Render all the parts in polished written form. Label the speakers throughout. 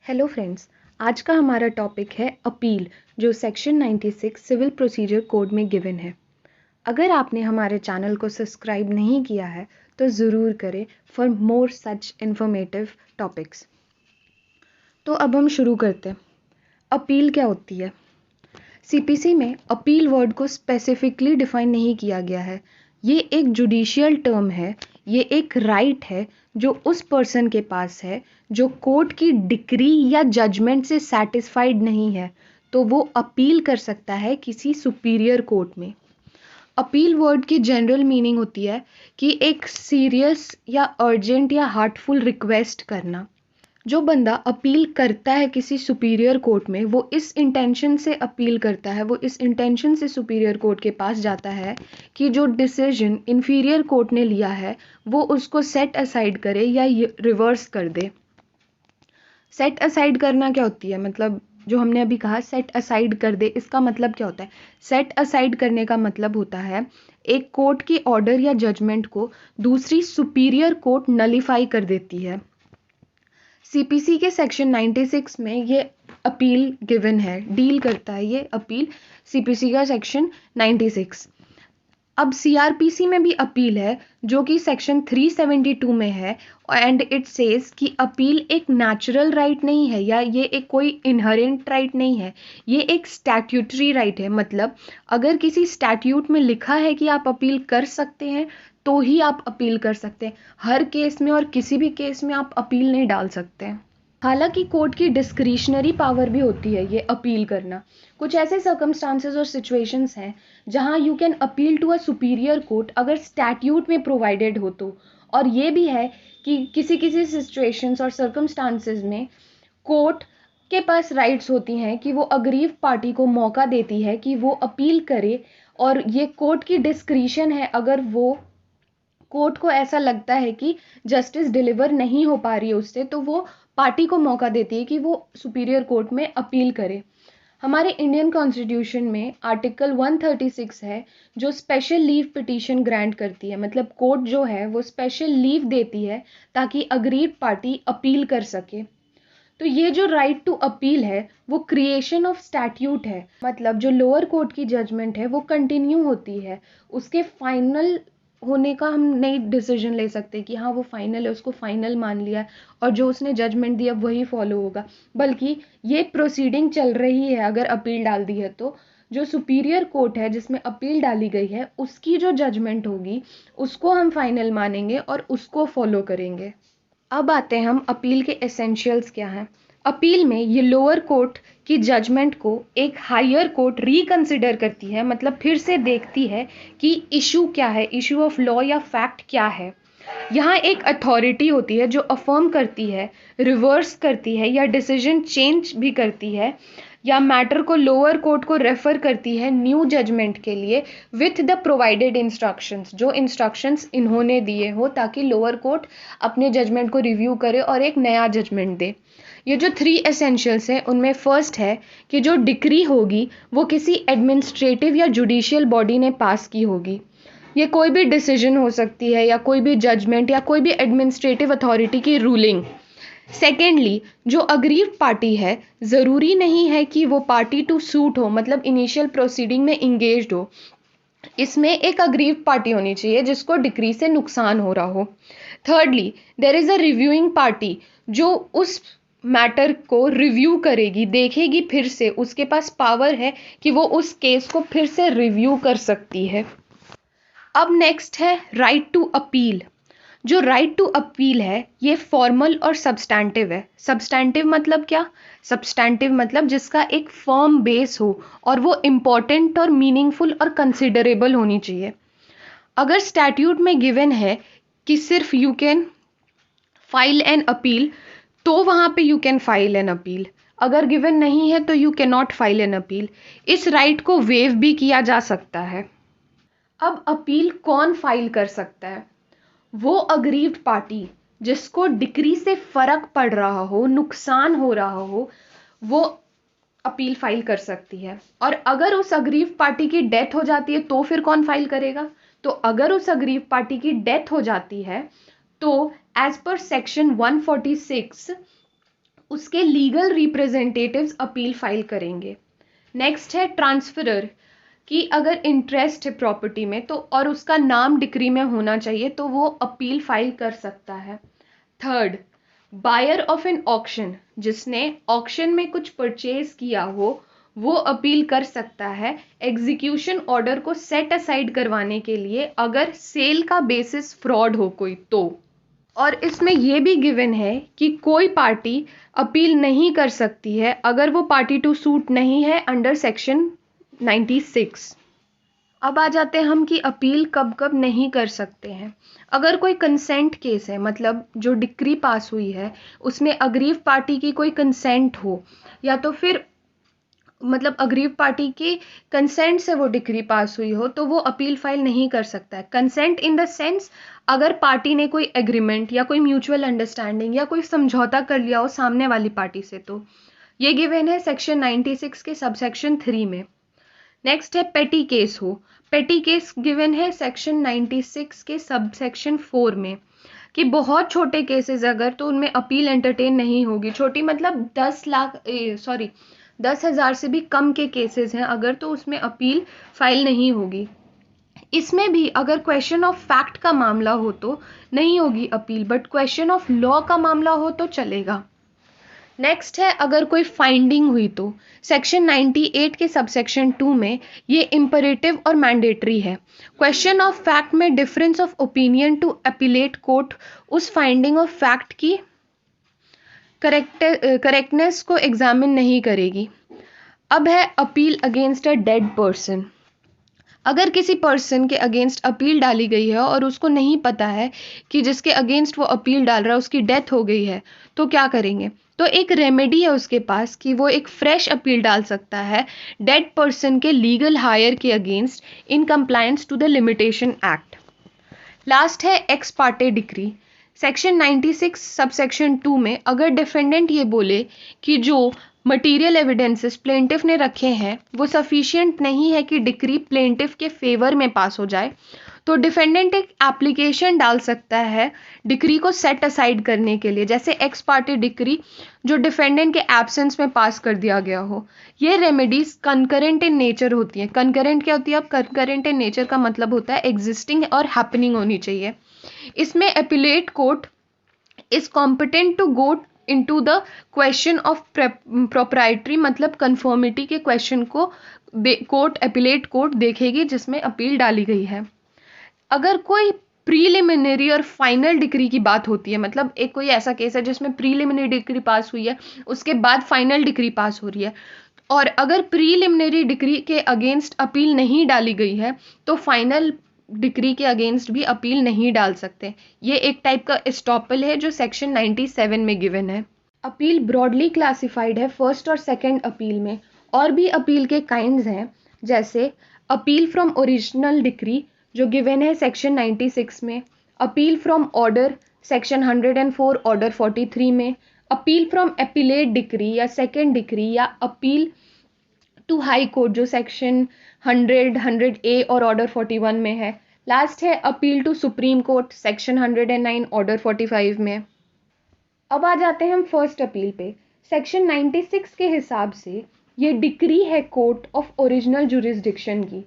Speaker 1: Hello friends. आज का हमारा टॉपिक है अपील, जो सेक्शन 96 सिविल प्रोसीजर कोड में गिवन है। अगर आपने हमारे चैनल को सब्सक्राइब नहीं किया है तो ज़रूर करें for more such informative topics. तो अब हम शुरू करते हैं। अपील क्या होती है? सीपीसी में अपील वर्ड को स्पेसिफिकली डिफाइन नहीं किया गया है। ये एक जुडिशियल टर्म है, ये एक राइट है जो उस पर्सन के पास है जो कोर्ट की डिक्री या जजमेंट से सेटिस्फाइड नहीं है, तो वो अपील कर सकता है किसी सुपीरियर कोर्ट में। अपील वर्ड की जनरल मीनिंग होती है कि एक सीरियस या अर्जेंट या हार्टफुल रिक्वेस्ट करना। जो बंदा अपील करता है किसी सुपीरियर कोर्ट में, वो इस इंटेंशन से अपील करता है, वो इस इंटेंशन से सुपीरियर कोर्ट के पास जाता है कि जो डिसीजन इन्फीरियर कोर्ट ने लिया है वो उसको सेट असाइड करे या रिवर्स कर दे। सेट असाइड करना क्या होती है? मतलब जो हमने अभी कहा सेट असाइड कर दे, इसका मतलब क्या होता है? सेट असाइड करने का मतलब होता है एक कोर्ट की ऑर्डर या जजमेंट को दूसरी सुपीरियर कोर्ट नलीफाई कर देती है। सीपीसी के सेक्शन 96 में ये अपील गिवन है, डील करता है ये अपील, सीपीसी का सेक्शन 96। अब सीआरपीसी में भी अपील है जो कि सेक्शन 372 में है, एंड इट सेज कि अपील एक नेचुरल राइट नहीं है या ये एक कोई इनहेरेंट राइट नहीं है, ये एक स्टैट्यूटरी राइट है। मतलब अगर किसी स्टैट्यूट में लिखा है कि आप अपील कर सकते हैं तो ही आप अपील कर सकते हैं। हर केस में और किसी भी केस में आप अपील नहीं डाल सकते। हालांकि कोर्ट की डिस्क्रिशनरी पावर भी होती है ये अपील करना। कुछ ऐसे सर्कमस्टांसेस और सिचुएशंस हैं जहां you can appeal to a superior court अगर स्टैट्यूट में प्रोवाइडेड हो तो। और ये भी है कि किसी किसी सिचुएशंस और सर्कमस्टांसेस में कोर्ट के पास राइट्स होती हैं कि वो अग्रीव पार्टी को मौका देती है कि वो अपील करे, और ये कोर्ट की डिस्क्रिशन है। अगर वो कोर्ट को ऐसा लगता है कि जस्टिस डिलीवर नहीं हो पा रही है उससे, तो वो पार्टी को मौका देती है कि वो सुपीरियर कोर्ट में अपील करे। हमारे इंडियन कॉन्स्टिट्यूशन में आर्टिकल 136 है जो स्पेशल लीव पिटीशन ग्रांट करती है। मतलब कोर्ट जो है वो स्पेशल लीव देती है ताकि अग्रीव पार्टी अपील कर सके। तो ये जो राइट टू अपील है वो क्रिएशन ऑफ स्टैट्यूट है। मतलब जो लोअर कोर्ट की जजमेंट है वो कंटिन्यू होती है, उसके फाइनल होने का हम नहीं डिसीजन ले सकते कि हाँ वो फाइनल है, उसको फाइनल मान लिया है और जो उसने जजमेंट दिया वही फॉलो होगा, बल्कि ये प्रोसीडिंग चल रही है। अगर अपील डाल दी है तो जो सुपीरियर कोर्ट है जिसमें अपील डाली गई है उसकी जो जजमेंट होगी उसको हम फाइनल मानेंगे और उसको फॉलो करेंगे। अब आते हैं हम अपील के एसेंशियल्स क्या हैं। अपील में ये लोअर कोर्ट की जजमेंट को एक हायर कोर्ट रिकंसिडर करती है, मतलब फिर से देखती है कि इशू क्या है, इशू ऑफ लॉ या फैक्ट क्या है। यहाँ एक अथॉरिटी होती है जो अफर्म करती है, रिवर्स करती है या डिसीजन चेंज भी करती है, या मैटर को लोअर कोर्ट को रेफर करती है न्यू जजमेंट के लिए विथ द प्रोवाइडेड इंस्ट्रक्शंस, जो इंस्ट्रक्शंस इन्होंने दिए हो ताकि लोअर कोर्ट अपने जजमेंट को रिव्यू करे और एक नया जजमेंट दे। ये जो 3 एसेंशियल्स हैं उनमें फर्स्ट है कि जो डिक्री होगी वो किसी एडमिनिस्ट्रेटिव या जुडिशियल बॉडी ने पास की होगी। ये कोई भी डिसीजन हो सकती है या कोई भी जजमेंट या कोई भी एडमिनिस्ट्रेटिव अथॉरिटी की रूलिंग। सेकेंडली, जो अग्रीव पार्टी है ज़रूरी नहीं है कि वो पार्टी टू सूट हो, मतलब इनिशियल प्रोसीडिंग में इंगेज्ड हो। इसमें एक अग्रीव पार्टी होनी चाहिए जिसको डिक्री से नुकसान हो रहा हो। Thirdly, there is a reviewing party जो उस मैटर को रिव्यू करेगी, देखेगी फिर से, उसके पास पावर है कि वो उस केस को फिर से रिव्यू कर सकती है। अब नेक्स्ट है राइट टू अपील। जो राइट टू अपील है ये फॉर्मल और सब्सटैंटिव है। सब्सटैंटिव मतलब क्या? सब्सटैंटिव मतलब जिसका एक फर्म बेस हो और वो इम्पॉर्टेंट और मीनिंगफुल और कंसिडरेबल होनी चाहिए। अगर स्टैट्यूट में गिवन है कि सिर्फ you can file an appeal, तो वहाँ पे you can file an appeal. अगर गिवन नहीं है तो you can not file an appeal. इस राइट को वेव भी किया जा सकता है। अब अपील कौन फाइल कर सकता है? वो अग्रीव्ड पार्टी जिसको डिक्री से फर्क पड़ रहा हो, नुकसान हो रहा हो, वो अपील फाइल कर सकती है। और अगर उस अग्रीव पार्टी की डेथ हो जाती है तो फिर कौन फाइल करेगा? तो अगर उस अग्रीव पार्टी की डेथ हो जाती है तो एज पर सेक्शन 146 उसके लीगल रिप्रेजेंटेटिव्स अपील फाइल करेंगे। नेक्स्ट है ट्रांसफरर, कि अगर इंटरेस्ट है प्रॉपर्टी में तो और उसका नाम डिक्री में होना चाहिए तो वो अपील फाइल कर सकता है। Third, buyer of an auction, जिसने ऑक्शन में कुछ परचेज किया हो वो अपील कर सकता है एग्जीक्यूशन ऑर्डर को सेट असाइड करवाने के लिए अगर सेल का बेसिस फ्रॉड हो कोई तो। और इसमें यह भी गिवन है कि कोई पार्टी अपील नहीं कर सकती है अगर वो पार्टी टू सूट नहीं है अंडर सेक्शन 96। अब आ जाते हैं हम कि अपील कब कब नहीं कर सकते हैं। अगर कोई कंसेंट केस है, मतलब जो डिक्री पास हुई है उसमें अग्रीव पार्टी की कोई कंसेंट हो, या तो फिर मतलब अग्रीव पार्टी की कंसेंट से वो डिक्री पास हुई हो, तो वो अपील फाइल नहीं कर सकता है। कंसेंट इन द सेंस, अगर पार्टी ने कोई एग्रीमेंट या कोई म्यूचुअल अंडरस्टैंडिंग या कोई समझौता कर लिया हो सामने वाली पार्टी से, तो ये गिवन है सेक्शन 96 के सबसेक्शन 3 में। नेक्स्ट है पेटी केस हो। पेटी केस गिवन है सेक्शन 96 के सबसेक्शन 4 में, कि बहुत छोटे केसेस अगर तो उनमें अपील एंटरटेन नहीं होगी। छोटी मतलब 10,000 से भी कम के केसेस हैं अगर, तो उसमें अपील फाइल नहीं होगी। इसमें भी अगर क्वेश्चन ऑफ फैक्ट का मामला हो तो नहीं होगी appeal, but question of law का मामला हो तो चलेगा। नेक्स्ट है अगर कोई फाइंडिंग हुई तो सेक्शन 98 के सबसेक्शन 2 में ये इम्परेटिव और मैंडेटरी है। क्वेश्चन ऑफ फैक्ट में difference of opinion to appellate court उस फाइंडिंग ऑफ फैक्ट की करेक्टनेस को एग्जामिन नहीं करेगी। अब है appeal against a dead person. अगर किसी पर्सन के अगेंस्ट अपील डाली गई है और उसको नहीं पता है कि जिसके अगेंस्ट वो अपील डाल रहा है उसकी डेथ हो गई है, तो क्या करेंगे? तो एक रेमेडी है उसके पास कि वो एक फ्रेश अपील डाल सकता है डेड पर्सन के लीगल हायर के against in compliance to the limitation act. Last है ex parte decree. Section 96 subsection 2 में अगर डिफेंडेंट ये बोले कि जो मटेरियल एविडेंसेस प्लेंटिफ ने रखे हैं वो सफिशिएंट नहीं है कि डिक्री प्लेंटिफ के फेवर में पास हो जाए, तो डिफेंडेंट एक एप्लीकेशन डाल सकता है डिक्री को सेट असाइड करने के लिए, जैसे एक्स पार्टी डिक्री जो डिफेंडेंट के एब्सेंस में पास कर दिया गया हो। ये रेमेडीज कंकरेंट इन नेचर होती हैं। कंकरेंट क्या होती है? अब कंकरेंट इन नेचर का मतलब होता है एग्जिस्टिंग और हैपनिंग होनी चाहिए। इसमें appellate court is competent to go into the question of proprietary, मतलब कंफर्मिटी के क्वेश्चन को कोर्ट एपिलेट कोर्ट देखेगी जिसमें अपील डाली गई है। अगर कोई प्रीलिमिनरी और फाइनल डिक्री की बात होती है, मतलब एक कोई ऐसा केस है जिसमें प्रीलिमिनरी डिक्री पास हुई है उसके बाद फाइनल डिक्री पास हो रही है, और अगर प्रीलिमिनरी डिक्री के अगेंस्ट अपील नहीं डाली गई है तो फाइनल डिक्री के अगेंस्ट भी अपील नहीं डाल सकते। ये एक टाइप का एस्टॉपल है जो सेक्शन 97 में गिवन है। अपील ब्रॉडली क्लासिफाइड है फर्स्ट और सेकंड अपील में। और भी अपील के काइंड्स हैं, जैसे अपील फ्रॉम ओरिजिनल डिक्री जो गिवन है सेक्शन 96 में, appeal from order section 104 order 43 में, अपील फ्रॉम एपिलेट डिक्री या सेकंड डिक्री, या अपील टू हाई कोर्ट जो सेक्शन 100 और ऑर्डर 41 में है। लास्ट है appeal to supreme court section 109 order 45 में। अब आ जाते हैं हम फर्स्ट अपील पे। सेक्शन 96 के हिसाब से ये डिक्री है कोर्ट ऑफ ओरिजिनल जुरिस्डिक्शन की।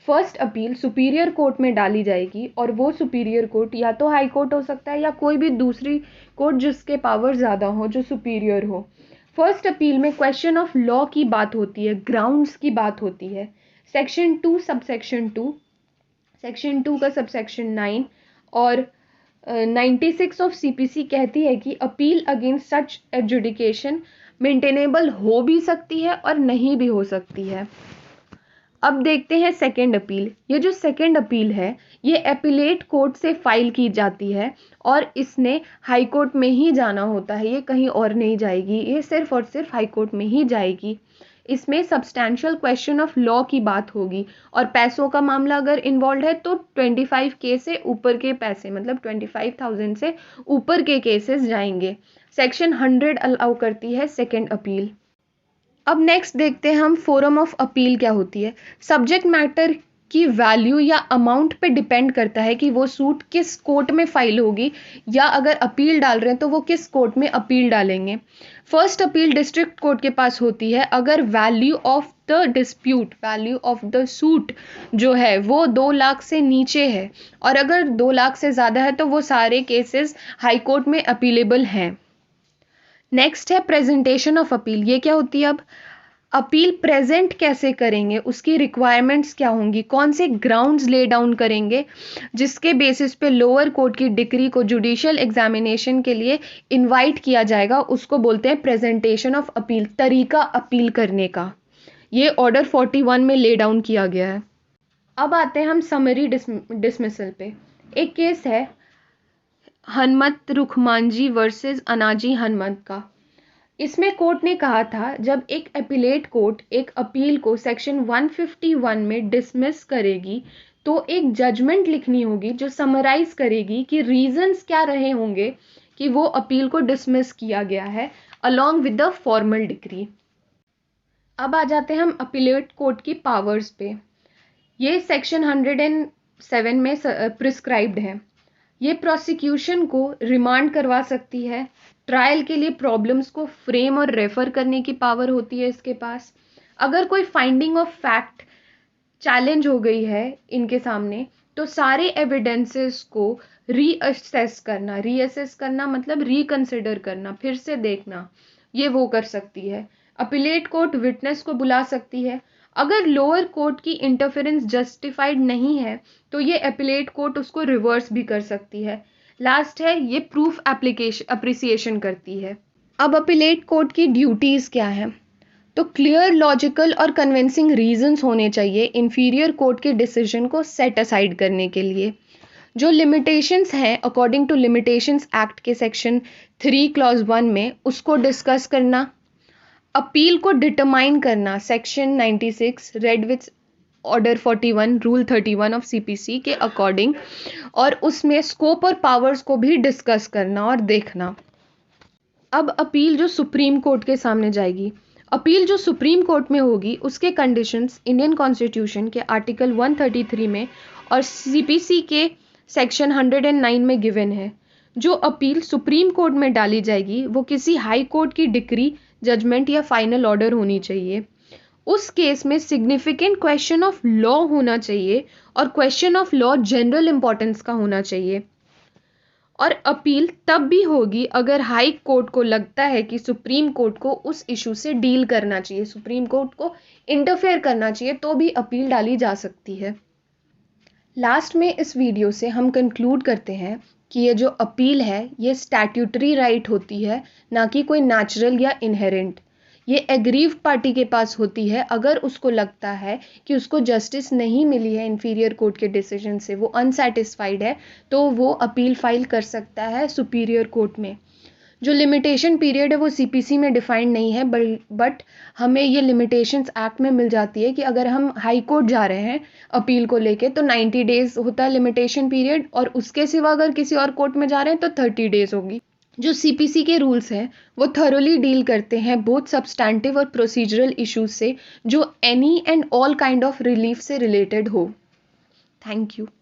Speaker 1: फर्स्ट अपील सुपीरियर कोर्ट में डाली जाएगी और वो सुपीरियर कोर्ट या तो हाई कोर्ट हो सकता है या कोई भी दूसरी कोर्ट जिसके पावर ज़्यादा हो, जो सुपीरियर हो। फर्स्ट अपील में क्वेश्चन ऑफ लॉ की बात होती है, ग्राउंड्स की बात होती है। सेक्शन 2 सबसेक्शन 2, सेक्शन 2 का सबसेक्शन 9 और 96 ऑफ सीपीसी कहती है कि अपील अगेंस्ट सच एडजुडिकेशन मेंटेनेबल हो भी सकती है और नहीं भी हो सकती है। अब देखते हैं सेकंड अपील। ये जो सेकंड अपील है ये एपिलेट कोर्ट से फाइल की जाती है और इसने हाई कोर्ट में ही जाना होता है, ये कहीं और नहीं जाएगी, ये सिर्फ और सिर्फ हाई कोर्ट में ही जाएगी। इसमें सब्सटैंशियल क्वेश्चन ऑफ लॉ की बात होगी और पैसों का मामला अगर इन्वॉल्व है तो 25K से ऊपर के पैसे, मतलब 25,000 से ऊपर के केसेस जाएंगे। सेक्शन 100 अलाउ करती है सेकंड अपील। अब नेक्स्ट देखते हैं हम फोरम ऑफ अपील क्या होती है। सब्जेक्ट मैटर की वैल्यू या अमाउंट पे डिपेंड करता है कि वो सूट किस कोर्ट में फाइल होगी, या अगर अपील डाल रहे हैं तो वो किस कोर्ट में अपील डालेंगे। फर्स्ट अपील डिस्ट्रिक्ट कोर्ट के पास होती है अगर value of the dispute, value of the suit जो है वो 2 लाख से नीचे है, और अगर 2 लाख से ज़्यादा है तो वो सारे केसेस हाई कोर्ट में अपीलेबल हैं। नेक्स्ट है प्रेजेंटेशन ऑफ अपील। ये क्या होती है? अब अपील प्रेजेंट कैसे करेंगे, उसकी रिक्वायरमेंट्स क्या होंगी, कौन से ग्राउंड्स ले डाउन करेंगे जिसके बेसिस पे लोअर कोर्ट की डिक्री को जुडिशियल एग्जामिनेशन के लिए इनवाइट किया जाएगा, उसको बोलते हैं प्रेजेंटेशन ऑफ अपील, तरीका अपील करने का। ये ऑर्डर 41 में ले डाउन किया गया है। अब आते हैं हम समरी डिसमिसल पे। एक केस है हनुमत रुखमांजी वर्सेस अनाजी हनुमत का। इसमें कोर्ट ने कहा था जब एक अपीलेट कोर्ट एक अपील को सेक्शन 151 में डिसमिस करेगी तो एक जजमेंट लिखनी होगी जो समराइज करेगी कि रीजंस क्या रहे होंगे कि वो अपील को डिसमिस किया गया है, along with the formal decree. अब आ जाते हैं हम अपीलेट कोर्ट की पावर्स पे। ये सेक्शन 107 में प्रिस्क्राइब्ड है। ये प्रोसिक्यूशन को रिमांड करवा सकती है, ट्रायल के लिए प्रॉब्लम्स को फ्रेम और रेफर करने की पावर होती है इसके पास। अगर कोई फाइंडिंग ऑफ फैक्ट चैलेंज हो गई है इनके सामने तो सारे एविडेंसेस को रीअसेस करना मतलब रिकंसिडर करना, फिर से देखना, ये वो कर सकती है। अपीलेट कोर्ट विटनेस को बुला सकती है। अगर लोअर कोर्ट की इंटरफेरेंस जस्टिफाइड नहीं है तो ये अपीलेट कोर्ट उसको रिवर्स भी कर सकती है। लास्ट है ये प्रूफ अप्रिसिएशन करती है। अब अपीलेट कोर्ट की ड्यूटीज़ क्या है? तो क्लियर, लॉजिकल और कन्विंसिंग रीजंस होने चाहिए इंफीरियर कोर्ट के डिसीजन को सेट असाइड करने के लिए। जो लिमिटेशंस हैं अकॉर्डिंग टू लिमिटेशंस एक्ट के सेक्शन 3 क्लॉज 1 में, उसको डिस्कस करना। अपील को डिटरमाइन करना section 96 red with order 41 rule 31 of CPC के अकॉर्डिंग, और उसमें स्कोप और पावर्स को भी डिस्कस करना और देखना। अब अपील जो सुप्रीम कोर्ट के सामने जाएगी, अपील जो सुप्रीम कोर्ट में होगी उसके कंडीशंस इंडियन कॉन्स्टिट्यूशन के आर्टिकल 133 में और सीपीसी के सेक्शन 109 में गिवन है। जो अपील सुप्रीम कोर्ट में डाली जाएगी वो किसी हाई कोर्ट की डिक्री, जजमेंट या फाइनल ऑर्डर होनी चाहिए। उस केस में सिग्निफिकेंट क्वेश्चन ऑफ लॉ होना चाहिए, और question of law general importance का होना चाहिए। और अपील तब भी होगी अगर हाई कोर्ट को लगता है कि सुप्रीम कोर्ट को उस इशू से डील करना चाहिए, सुप्रीम कोर्ट को इंटरफेयर करना चाहिए, तो भी अपील डाली जा सकती है। लास्ट में इस वीडियो से हम कंक्लूड करते हैं कि ये जो अपील है ये स्टैट्यूटरी राइट होती है, ना कि कोई नेचुरल या इनहेरेंट। ये एग्रीव्ड पार्टी के पास होती है अगर उसको लगता है कि उसको जस्टिस नहीं मिली है इंफीरियर कोर्ट के डिसीजन से, वो अनसेटिस्फाइड है, तो वो अपील फाइल कर सकता है सुपीरियर कोर्ट में। जो लिमिटेशन पीरियड है वो सीपीसी में डिफाइंड नहीं है, बट हमें ये लिमिटेशंस एक्ट में मिल जाती है कि अगर हम हाई कोर्ट जा रहे हैं अपील को लेके तो 90 डेज होता है लिमिटेशन पीरियड, और उसके सिवा अगर किसी और कोर्ट में जा रहे हैं तो 30 डेज होगी। जो सीपीसी के रूल्स हैं वो थरोली डील करते हैं बोथ सब्सटैंटिव और प्रोसीजरल इश्यूज से, जो any and all kind of relief से रिलेटेड हो। Thank you.